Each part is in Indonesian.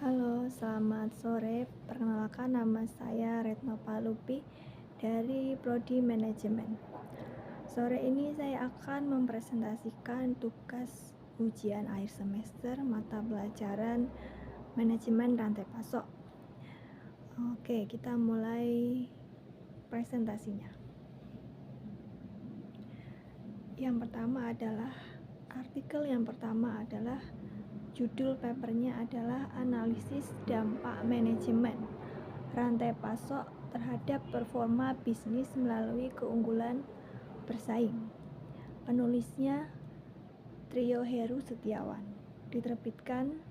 Halo, selamat sore. Perkenalkan, nama saya Retno Palupi dari Prodi Manajemen. Sore ini saya akan mempresentasikan tugas ujian akhir semester mata pelajaran manajemen rantai pasok. Oke, kita mulai presentasinya. Artikel yang pertama adalah judul papernya adalah analisis dampak manajemen rantai pasok terhadap performa bisnis melalui keunggulan bersaing. Penulisnya Trio Heru Setiawan. Diterbitkan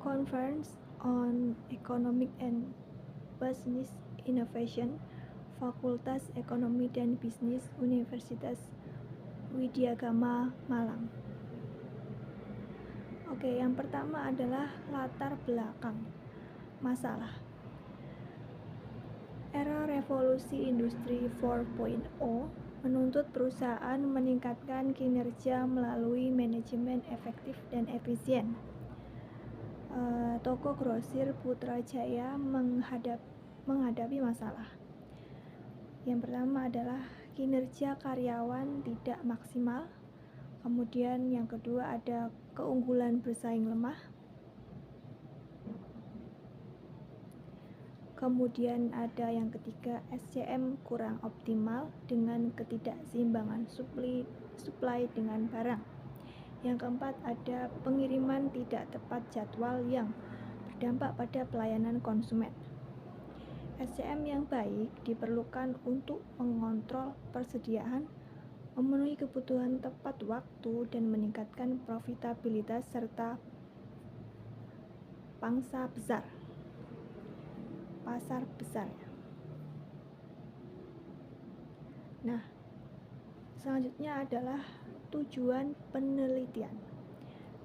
Conference on Economic and Business Innovation, Fakultas Ekonomi dan Bisnis Universitas Widyagama Malang. Oke, yang pertama adalah latar belakang masalah. Era revolusi industri 4.0 menuntut perusahaan meningkatkan kinerja melalui manajemen efektif dan efisien. Toko grosir Putrajaya menghadapi masalah. Yang pertama adalah kinerja karyawan tidak maksimal. Kemudian yang kedua ada keunggulan bersaing lemah. Kemudian ada yang ketiga, SCM kurang optimal dengan ketidakseimbangan supply dengan barang. Yang keempat ada pengiriman tidak tepat jadwal yang berdampak pada pelayanan konsumen. SCM yang baik diperlukan untuk mengontrol persediaan, memenuhi kebutuhan tepat waktu, dan meningkatkan profitabilitas serta pasar besar. Nah, selanjutnya adalah tujuan penelitian.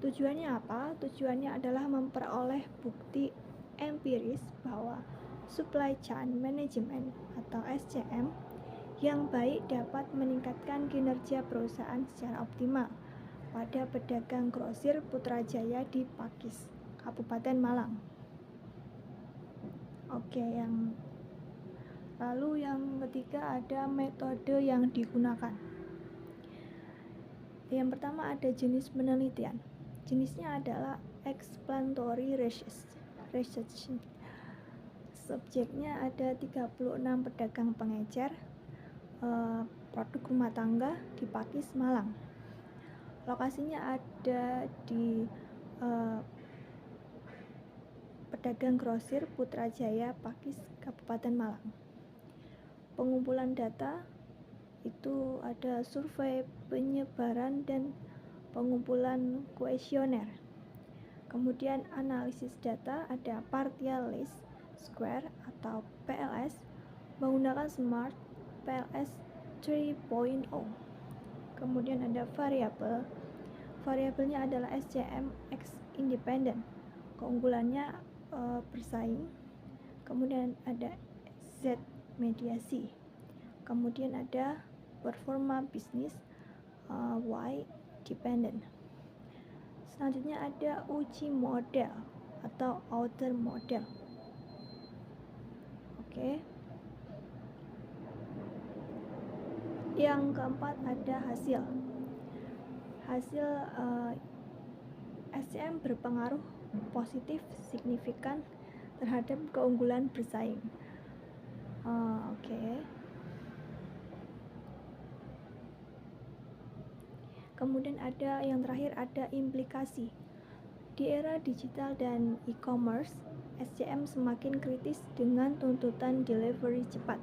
Tujuannya apa? Tujuannya adalah memperoleh bukti empiris bahwa supply chain management atau SCM yang baik dapat meningkatkan kinerja perusahaan secara optimal pada pedagang grosir Putrajaya di Pakis, Kabupaten Malang. Oke, lalu yang ketiga ada metode yang digunakan. Yang pertama ada jenis penelitian. Jenisnya adalah explanatory research. Subjeknya ada 36 pedagang pengecer produk rumah tangga di Pakis, Malang. Lokasinya ada di pedagang grosir Putrajaya, Pakis, Kabupaten Malang. Pengumpulan data itu ada survei, penyebaran, dan pengumpulan kuesioner. Kemudian analisis data ada partial least square atau PLS menggunakan Smart PLS 3.0. Kemudian ada variabel. Variabelnya adalah SCM X independent. Keunggulannya bersaing. Kemudian ada Z mediasi. Kemudian ada performa bisnis Y dependent. Selanjutnya ada uji model atau outer model. Oke. Yang keempat ada hasil. SCM berpengaruh positif signifikan terhadap keunggulan bersaing. Oke. Kemudian ada yang terakhir ada implikasi. Di era digital dan e-commerce, SCM semakin kritis dengan tuntutan delivery cepat,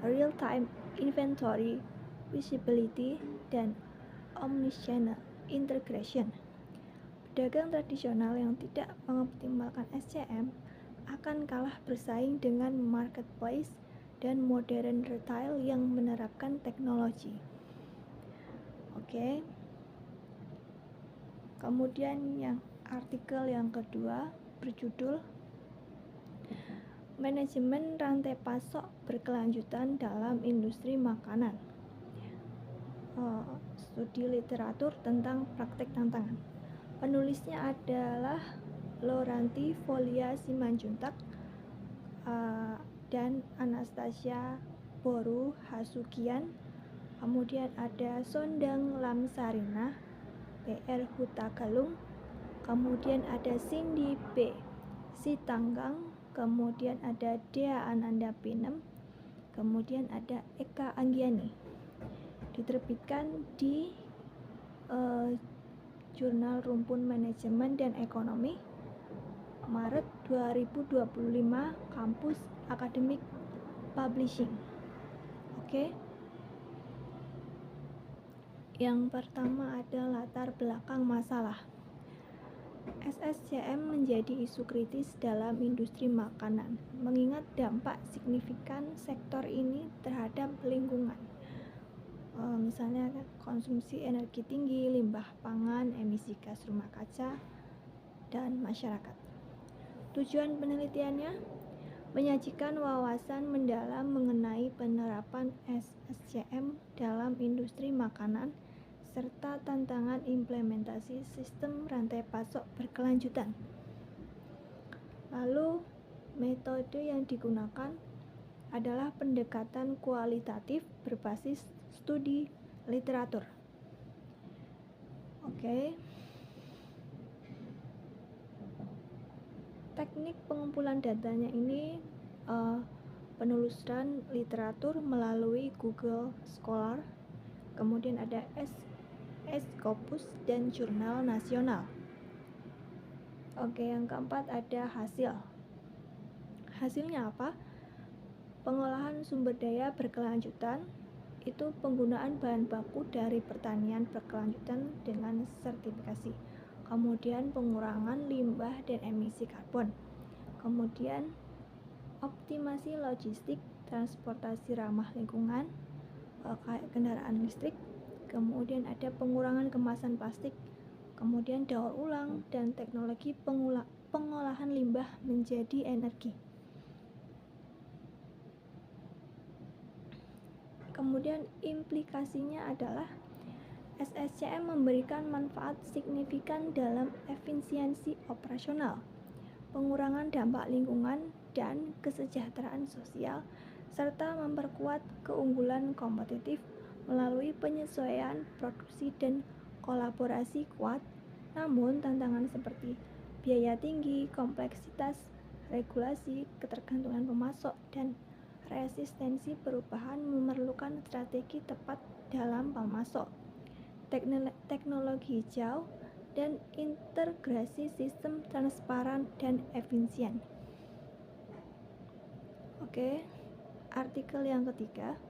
real-time inventory visibility, dan omnichannel integration. Pedagang tradisional yang tidak mengoptimalkan SCM akan kalah bersaing dengan marketplace dan modern retail yang menerapkan teknologi. Oke. Kemudian artikel yang kedua berjudul Manajemen Rantai Pasok Berkelanjutan dalam Industri Makanan. Studi literatur tentang praktek tantangan. Penulisnya adalah Loranti Folia Simanjuntak dan Anastasia Boru Hasugian. Kemudian ada Sondang Lamsarina, PR Hutagalung. Kemudian ada Cindy B. Sitanggang. Kemudian ada Dea Ananda Pinem. Kemudian ada Eka Anggiani. Diterbitkan di Jurnal Rumpun Manajemen dan Ekonomi, Maret 2025, Kampus Akademik Publishing. Oke. Yang pertama ada latar belakang masalah. SSCM menjadi isu kritis dalam industri makanan, mengingat dampak signifikan sektor ini terhadap lingkungan. Misalnya konsumsi energi tinggi, limbah pangan, emisi gas rumah kaca, dan masyarakat. Tujuan penelitiannya menyajikan wawasan mendalam mengenai penerapan SSCM dalam industri makanan serta tantangan implementasi sistem rantai pasok berkelanjutan. Lalu, metode yang digunakan adalah pendekatan kualitatif berbasis studi literatur. Oke. Teknik pengumpulan datanya ini penelusuran literatur melalui Google Scholar, kemudian ada Scopus dan jurnal nasional. Oke, yang keempat ada hasil. Hasilnya apa? Pengolahan sumber daya berkelanjutan, itu penggunaan bahan baku dari pertanian berkelanjutan dengan sertifikasi. Kemudian pengurangan limbah dan emisi karbon. Kemudian optimasi logistik, transportasi ramah lingkungan, kayak kendaraan listrik. Kemudian ada pengurangan kemasan plastik, kemudian daur ulang dan teknologi pengolahan limbah menjadi energi. Kemudian implikasinya adalah SSCM memberikan manfaat signifikan dalam efisiensi operasional, pengurangan dampak lingkungan dan kesejahteraan sosial, serta memperkuat keunggulan kompetitif melalui penyesuaian produksi dan kolaborasi kuat. Namun tantangan seperti biaya tinggi, kompleksitas regulasi, ketergantungan pemasok, dan resistensi perubahan memerlukan strategi tepat dalam pemasok, teknologi hijau, dan integrasi sistem transparan dan efisien. Oke, artikel yang ketiga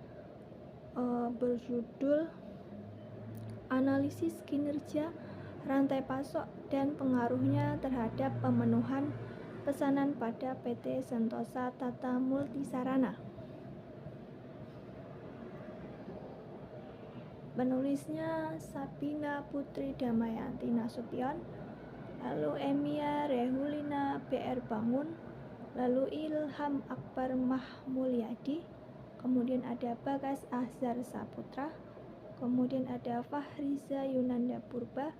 berjudul Analisis Kinerja Rantai Pasok dan Pengaruhnya Terhadap Pemenuhan Pesanan pada PT Sentosa Tata Multisarana. Penulisnya Sabina Putri Damayanti Nasution, lalu Emia Rehulina PR Bangun, lalu Ilham Akbar Mahmulyadi, kemudian ada Bagas Ahzar Saputra, kemudian ada Fahriza Yunanda Purba,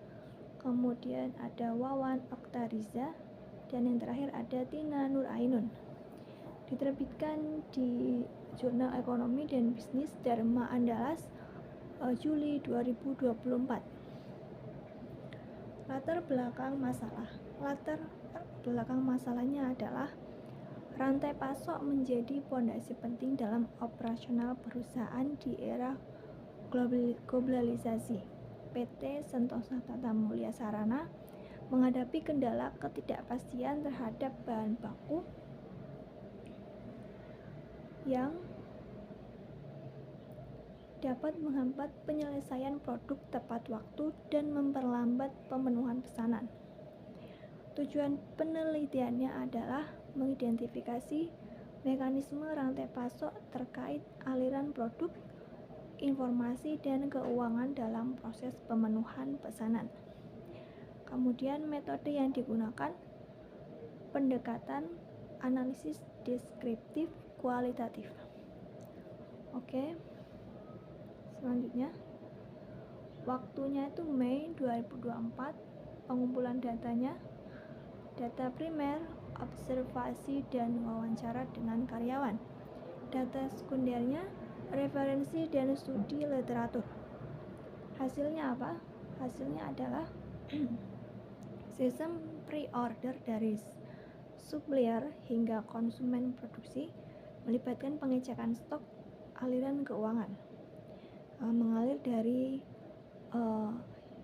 kemudian ada Wawan Oktariza, dan yang terakhir ada Tina Nur Ainun. Diterbitkan di Jurnal Ekonomi dan Bisnis Dharma Andalas, Juli 2024. Latar belakang masalah. Latar belakang masalahnya adalah rantai pasok menjadi fondasi penting dalam operasional perusahaan di era globalisasi. PT Sentosa Tata Mulia Sarana menghadapi kendala ketidakpastian terhadap bahan baku yang dapat menghambat penyelesaian produk tepat waktu dan memperlambat pemenuhan pesanan. Tujuan penelitiannya adalah mengidentifikasi mekanisme rantai pasok terkait aliran produk, informasi, dan keuangan dalam proses pemenuhan pesanan. Kemudian metode yang digunakan pendekatan analisis deskriptif kualitatif. Oke. Selanjutnya waktunya itu Mei 2024, pengumpulan datanya, data primer, observasi dan wawancara dengan karyawan. Data sekundernya, referensi dan studi literatur. Hasilnya apa? Hasilnya adalah sistem pre-order dari supplier hingga konsumen produksi, melibatkan pengecekan stok, aliran keuangan, mengalir dari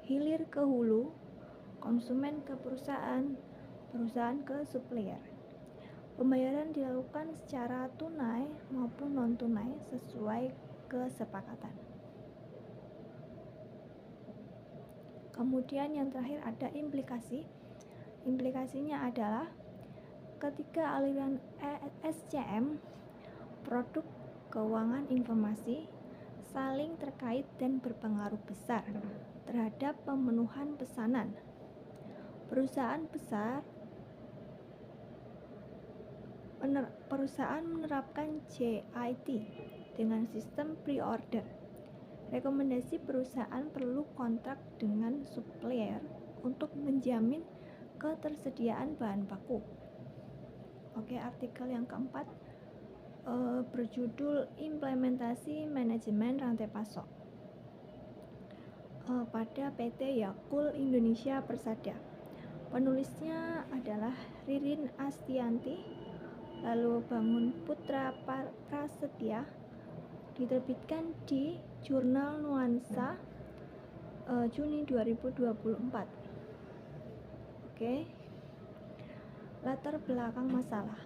hilir ke hulu, konsumen ke perusahaan, perusahaan ke supplier. Pembayaran dilakukan secara tunai maupun non-tunai sesuai kesepakatan. Kemudian yang terakhir ada implikasi. Implikasinya adalah ketika aliran SCM, produk keuangan informasi, saling terkait dan berpengaruh besar terhadap pemenuhan pesanan. Perusahaan menerapkan JIT dengan sistem pre-order. Rekomendasi perusahaan perlu kontrak dengan supplier untuk menjamin ketersediaan bahan baku. Oke, artikel yang keempat berjudul Implementasi Manajemen Rantai Pasok pada PT Yakult Indonesia Persada. Penulisnya adalah Ririn Astianti, lalu Bangun Putra Prasetya, diterbitkan di Jurnal Nuansa Juni 2024. Oke. Latar belakang masalah.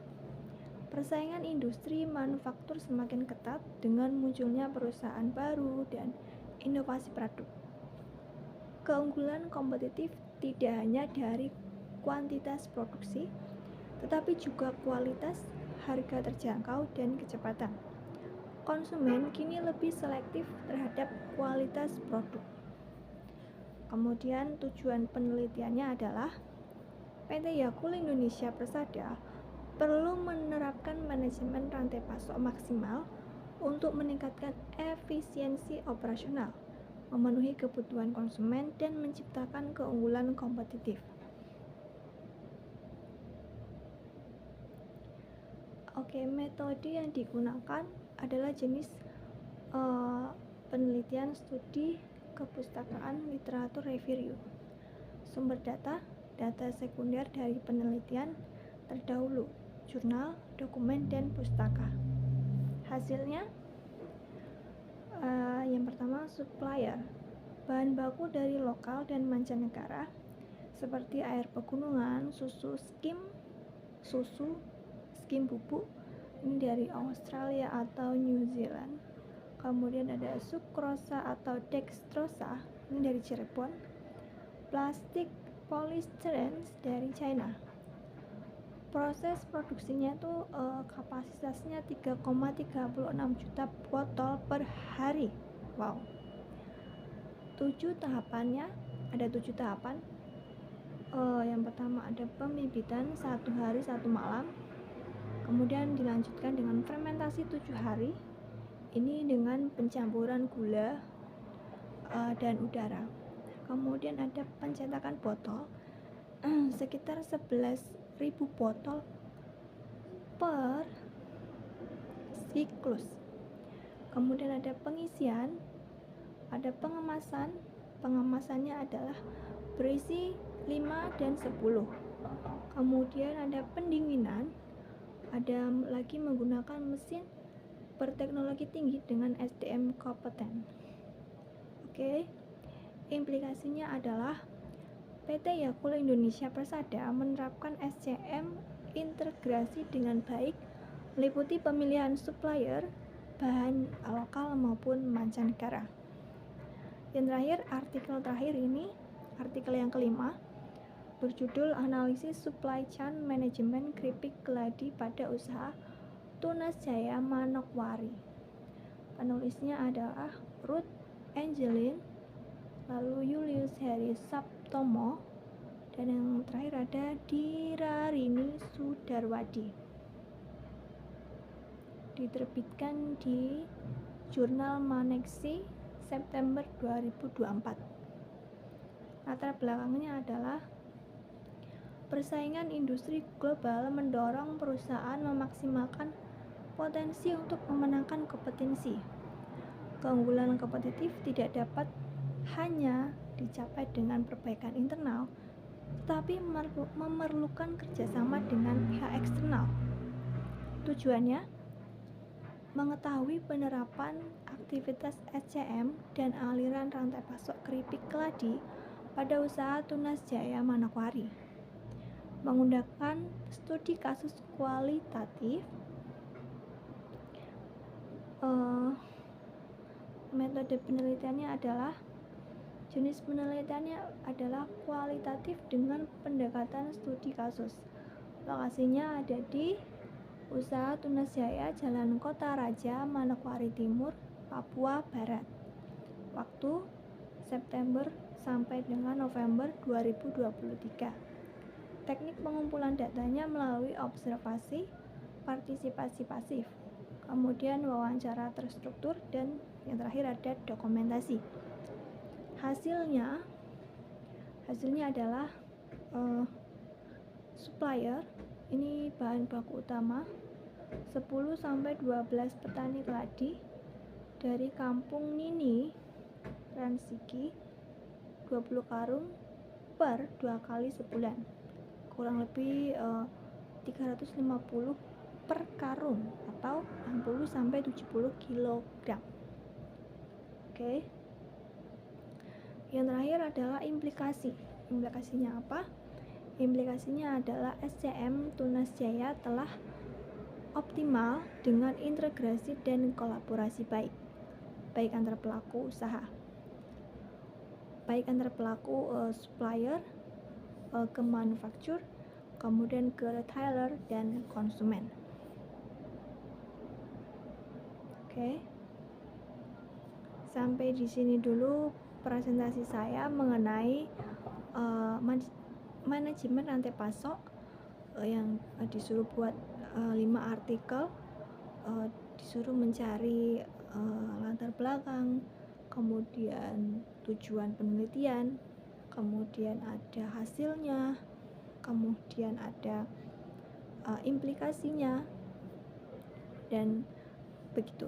Persaingan industri manufaktur semakin ketat dengan munculnya perusahaan baru dan inovasi produk. Keunggulan kompetitif tidak hanya dari kuantitas produksi, tetapi juga kualitas, harga terjangkau, dan kecepatan. Konsumen kini lebih selektif terhadap kualitas produk. Kemudian tujuan penelitiannya adalah PT Yakult Indonesia Persada perlu menerapkan manajemen rantai pasok maksimal untuk meningkatkan efisiensi operasional, memenuhi kebutuhan konsumen, dan menciptakan keunggulan kompetitif. Oke, metode yang digunakan adalah jenis penelitian studi kepustakaan literatur review. Sumber data sekunder dari penelitian terdahulu, jurnal, dokumen, dan pustaka. Hasilnya, yang pertama, supplier, bahan baku dari lokal dan mancanegara seperti air pegunungan, susu skim bubuk ini dari Australia atau New Zealand. Kemudian ada sukrosa atau dextrosa ini dari Cirebon. Plastik polystyrene dari China. Proses produksinya itu kapasitasnya 3,36 juta botol per hari. Wow. 7 tahapannya, ada 7 tahapan. Yang pertama ada pembibitan 1 hari 1 malam. Kemudian dilanjutkan dengan fermentasi 7 hari. Ini dengan pencampuran gula dan udara. Kemudian ada pencetakan botol sekitar 11.000 botol per siklus. Kemudian ada pengisian, ada pengemasan. Pengemasannya adalah berisi 5 dan 10. Kemudian ada pendinginan, ada lagi menggunakan mesin berteknologi tinggi dengan SDM kompeten. Oke. Implikasinya adalah PT Yakult Indonesia Persada menerapkan SCM integrasi dengan baik, meliputi pemilihan supplier, bahan lokal maupun mancanegara. Yang terakhir, artikel terakhir ini, artikel yang kelima, berjudul Analisis Supply Chain Management Keripik Keladi pada Usaha Tunas Jaya Manokwari. Penulisnya adalah Ruth Angeline, lalu Julius Heri Sabtomo, dan yang terakhir ada Dirarini Sudarwadi. Diterbitkan di Jurnal Maneksi September 2024. Latar belakangnya adalah persaingan industri global mendorong perusahaan memaksimalkan potensi untuk memenangkan kompetisi. Keunggulan kompetitif tidak dapat hanya dicapai dengan perbaikan internal, tetapi memerlukan kerjasama dengan pihak eksternal. Tujuannya, mengetahui penerapan aktivitas SCM dan aliran rantai pasok keripik keladi pada usaha Tunas Jaya Manokwari, menggunakan studi kasus kualitatif. Metode penelitiannya adalah jenis penelitiannya adalah kualitatif dengan pendekatan studi kasus. Lokasinya ada di Usaha Tunas Jaya, Jalan Kota Raja, Manokwari Timur, Papua Barat. Waktu September sampai dengan November 2023. Teknik pengumpulan datanya melalui observasi, partisipasi pasif, kemudian wawancara terstruktur, dan yang terakhir ada dokumentasi. Hasilnya adalah supplier, ini bahan baku utama 10-12 petani keladi dari Kampung Nini, Ransiki, 20 karung per 2 kali sebulan, kurang lebih 350 per karung atau 60-70 kg. Oke. Yang terakhir adalah implikasi. Implikasinya apa? Implikasinya adalah SCM Tunas Jaya telah optimal dengan integrasi dan kolaborasi baik antar pelaku usaha, baik antar pelaku supplier ke manufaktur, kemudian ke retailer dan konsumen. Oke. Sampai di sini dulu presentasi saya mengenai manajemen rantai pasok yang disuruh buat 5 artikel, disuruh mencari latar belakang, kemudian tujuan penelitian, kemudian ada hasilnya, kemudian ada implikasinya, dan begitu.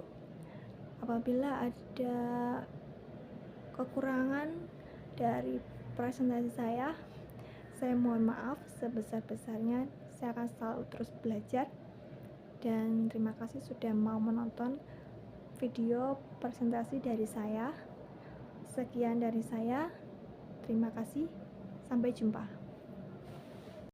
Apabila ada kekurangan dari presentasi saya mohon maaf sebesar-besarnya. Saya akan selalu terus belajar, dan terima kasih sudah mau menonton video presentasi dari saya. Sekian dari saya, terima kasih, sampai jumpa.